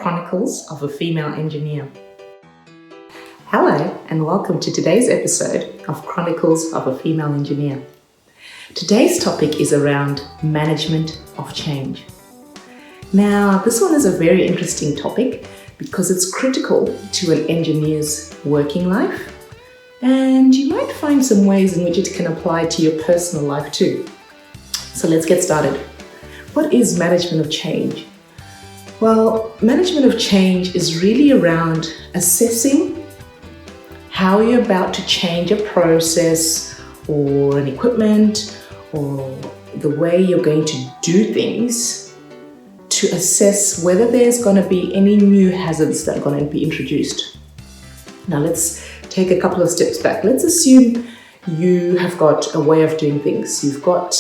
Chronicles of a Female Engineer. Hello and welcome to today's episode of Chronicles of a Female Engineer. Today's topic is around management of change. Now, this one is a very interesting topic because it's critical to an engineer's working life, and you might find some ways in which it can apply to your personal life too. So let's get started. What is management of change? Well, management of change is really around assessing how you're about to change a process or an equipment or the way you're going to do things to assess whether there's going to be any new hazards that are going to be introduced. Now let's take a couple of steps back. Let's assume you have got a way of doing things. You've got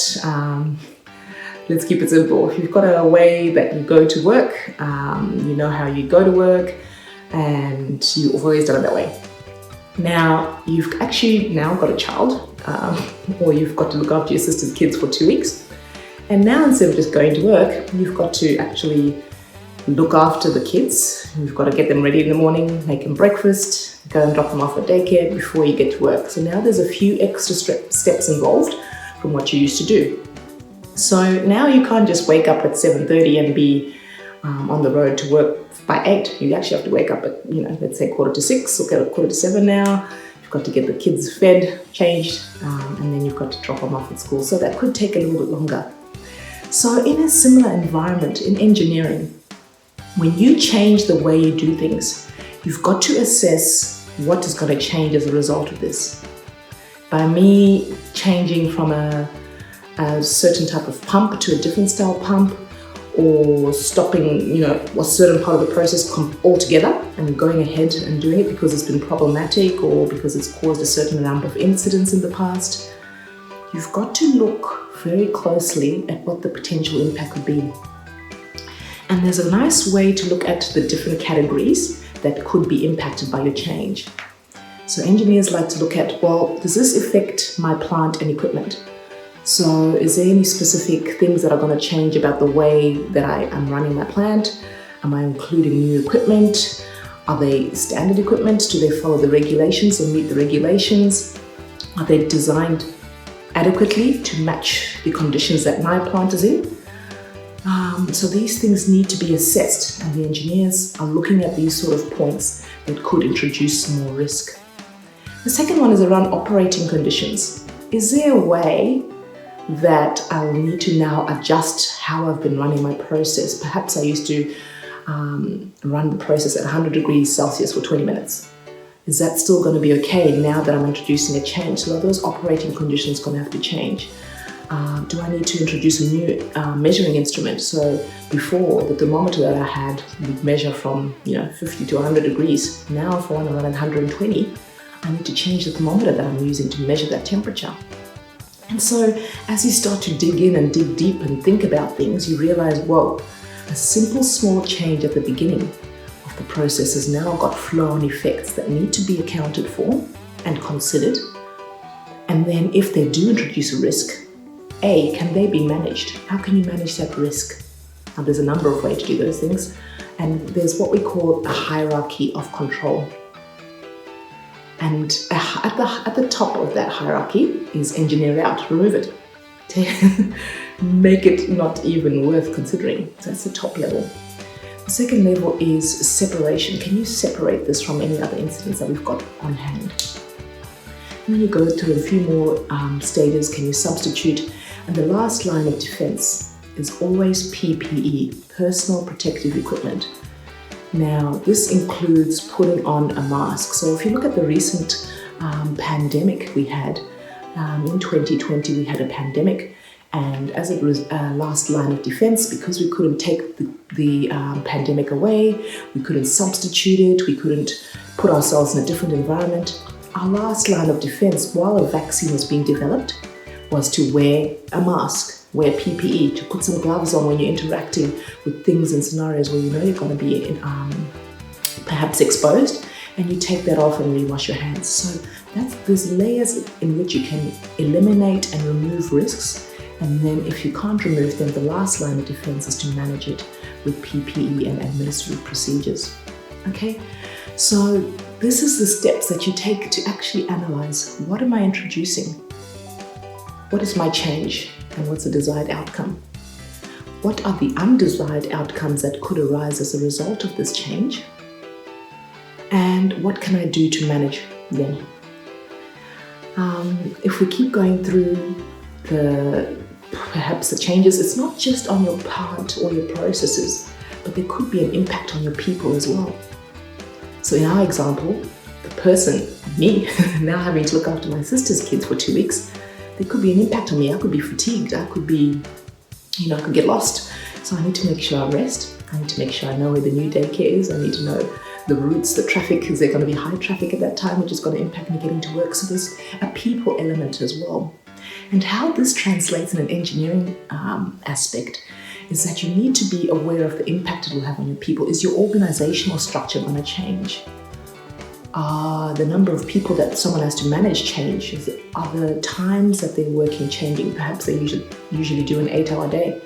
let's keep it simple. If you've got a way that you go to work, you know how you go to work and you've always done it that way. Now, you've actually now got a child or you've got to look after your sister's kids for 2 weeks. And now instead of just going to work, you've got to actually look after the kids. You've got to get them ready in the morning, make them breakfast, go and drop them off at daycare before you get to work. So now there's a few extra steps involved from what you used to do. So now you can't just wake up at 7:30 and be on the road to work by 8. You actually have to wake up at, let's say 5:45 or 6:45 now. You've got to get the kids fed, changed, and then you've got to drop them off at school. So that could take a little bit longer. So in a similar environment in engineering, when you change the way you do things, you've got to assess what is going to change as a result of this. By me changing from a certain type of pump to a different style pump, or stopping, a certain part of the process altogether and going ahead and doing it because it's been problematic or because it's caused a certain number of incidents in the past, you've got to look very closely at what the potential impact would be. And there's a nice way to look at the different categories that could be impacted by your change. So engineers like to look at, well, does this affect my plant and equipment? So is there any specific things that are going to change about the way that I am running my plant? Am I including new equipment? Are they standard equipment? Do they follow the regulations and meet the regulations? Are they designed adequately to match the conditions that my plant is in? So these things need to be assessed, and the engineers are looking at these sort of points that could introduce some more risk. The second one is around operating conditions. Is there a way that I will need to now adjust how I've been running my process? Perhaps I used to run the process at 100 degrees Celsius for 20 minutes. Is that still going to be okay now that I'm introducing a change? So are those operating conditions going to have to change? Do I need to introduce a new measuring instrument? So before, the thermometer that I had would measure from 50 to 100 degrees. Now if I want to run at 120, I need to change the thermometer that I'm using to measure that temperature. And so as you start to dig in and dig deep and think about things, you realize, whoa, a simple small change at the beginning of the process has now got flow-on effects that need to be accounted for and considered. And then if they do introduce a risk, can they be managed? How can you manage that risk? Now, there's a number of ways to do those things. And there's what we call a hierarchy of control. And at the top of that hierarchy is engineer out, remove it. Make it not even worth considering. So that's the top level. The second level is separation. Can you separate this from any other incidents that we've got on hand? And then you go through a few more stages. Can you substitute? And the last line of defense is always PPE, personal protective equipment. Now, this includes putting on a mask. So if you look at the recent pandemic we had, in 2020 we had a pandemic, and as it was last line of defense, because we couldn't take the pandemic away, we couldn't substitute it, we couldn't put ourselves in a different environment, our last line of defense while a vaccine was being developed was to wear a mask, wear PPE, to put some gloves on when you're interacting with things and scenarios where you know you're going to be perhaps exposed, and you take that off and rewash your hands. So there's layers in which you can eliminate and remove risks, and then if you can't remove them, the last line of defense is to manage it with PPE and administrative procedures. Okay, so this is the steps that you take to actually analyze, what am I introducing? What is my change and what's the desired outcome? What are the undesired outcomes that could arise as a result of this change? And what can I do to manage them? If we keep going through perhaps the changes, it's not just on your part or your processes, but there could be an impact on your people as well. So in our example, the person, me, now having to look after my sister's kids for 2 weeks, there could be an impact on me. I could be fatigued. I could be, I could get lost. So I need to make sure I rest. I need to make sure I know where the new daycare is. I need to know the routes, the traffic. Is there going to be high traffic at that time, which is going to impact me getting to work? So there's a people element as well. And how this translates in an engineering aspect is that you need to be aware of the impact it will have on your people. Is your organizational structure going to change? The number of people that someone has to manage change? Are the times that they're working changing? Perhaps they usually do an 8-hour day.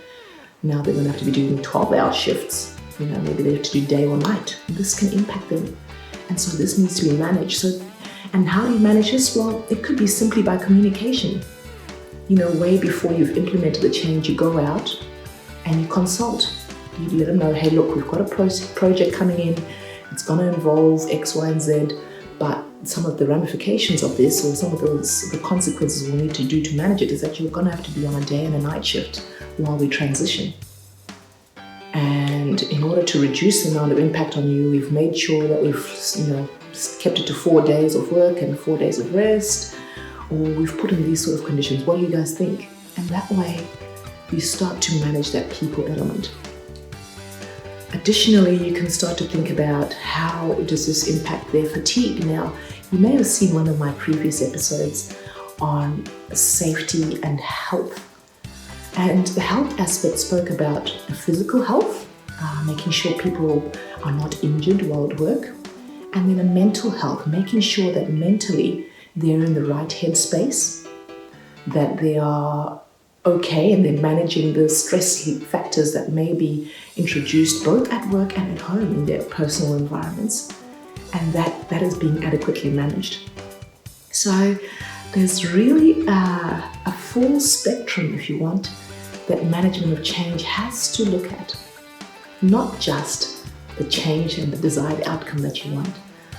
Now they're going to have to be doing 12-hour shifts. Maybe they have to do day or night. This can impact them. And so this needs to be managed. And how do you manage this? Well, it could be simply by communication. Way before you've implemented the change, you go out and you consult. You let them know, hey, look, we've got a project coming in. It's going to involve X, Y, and Z, but some of the ramifications of this, or some of the consequences we'll need to do to manage it, is that you're going to have to be on a day and a night shift while we transition. And in order to reduce the amount of impact on you, we've made sure that we've kept it to 4 days of work and 4 days of rest, or we've put in these sort of conditions. What do you guys think? And that way, you start to manage that people element. Additionally, you can start to think about how does this impact their fatigue. Now, you may have seen one of my previous episodes on safety and health. And the health aspect spoke about physical health, making sure people are not injured while at work. And then a mental health, making sure that mentally they're in the right headspace, that they are okay, and they're managing the stress factors that may be introduced both at work and at home in their personal environments, and that is being adequately managed. So there's really a full spectrum, if you want, that management of change has to look at. Not just the change and the desired outcome that you want,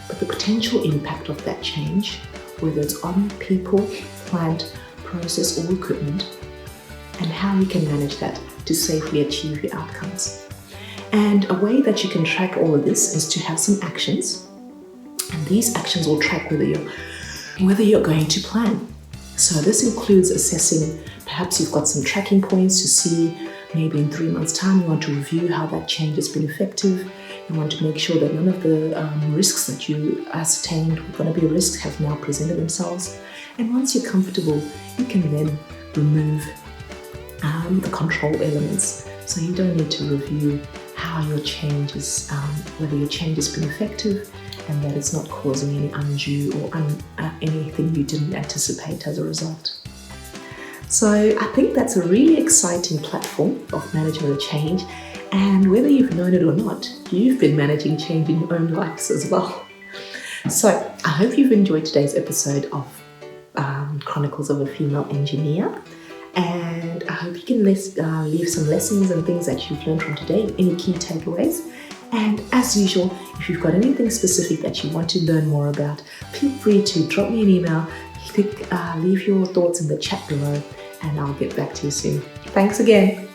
but the potential impact of that change, whether it's on people, plant, process, or equipment, and how you can manage that to safely achieve your outcomes. And a way that you can track all of this is to have some actions, and these actions will track whether you're going to plan. So this includes assessing, perhaps you've got some tracking points to see, maybe in 3 months' time you want to review how that change has been effective. You want to make sure that none of the risks that you ascertained were going to be risks have now presented themselves. And once you're comfortable, you can then remove the control elements. So you don't need to review how your change is, whether your change has been effective and that it's not causing any undue or anything you didn't anticipate as a result. So I think that's a really exciting platform of management of change, and whether you've known it or not, you've been managing change in your own lives as well. So I hope you've enjoyed today's episode of Chronicles of a Female Engineer. And I hope you can leave some lessons and things that you've learned from today, any key takeaways. And as usual, if you've got anything specific that you want to learn more about, feel free to drop me an email, leave your thoughts in the chat below, and I'll get back to you soon. Thanks again.